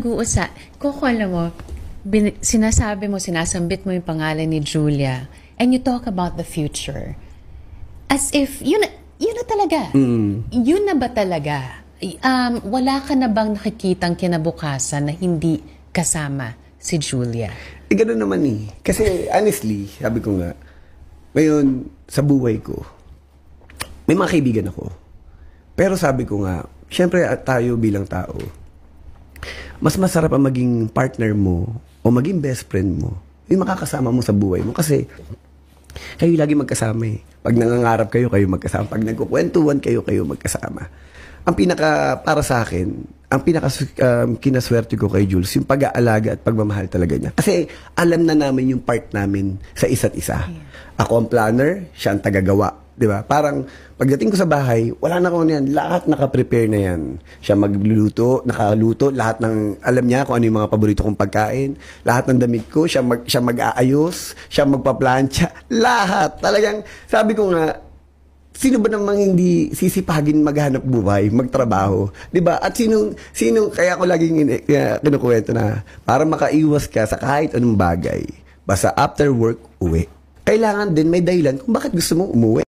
Nag-uusa, Coco, alam mo, sinasabi mo, sinasambit mo yung pangalan ni Julia, and you talk about the future. As if, yun na talaga. Yun na ba talaga? Wala ka na bang nakikitang kinabukasan na hindi kasama si Julia? Gano'n naman eh. Kasi honestly, sabi ko nga, ngayon, sa buhay ko, may mga kaibigan ako. Pero sabi ko nga, syempre tayo bilang tao, mas masarap ang maging partner mo o maging best friend mo, yung makakasama mo sa buhay mo. Kasi kayo lagi magkasama eh. Pag nangangarap kayo, kayo magkasama. Pag nagkukwentuhan kayo, kayo magkasama. Ang para sa akin, ang kinaswerte ko kay Jules, yung pag-aalaga at pagmamahal talaga niya. Kasi alam na namin yung part namin sa isa't isa. Ako ang planner, siya ang tagagawa. Diba? Parang pagdating ko sa bahay, wala na ko yan. Lahat naka-prepare na yan. Siya magluluto, nakaluto, lahat ng, alam niya kung ano yung mga paborito kong pagkain. Lahat ng damit ko, siya mag-aayos, siya magpa-plancha. Lahat. Talagang, sabi ko nga, sino ba namang hindi sisipagin maghanap buhay, magtrabaho? 'Di ba? At sino kaya ko laging kinukuwento na para makaiwas ka sa kahit anong bagay, basta after work, uwi. Kailangan din may dahilan kung bakit gusto mong umuwi.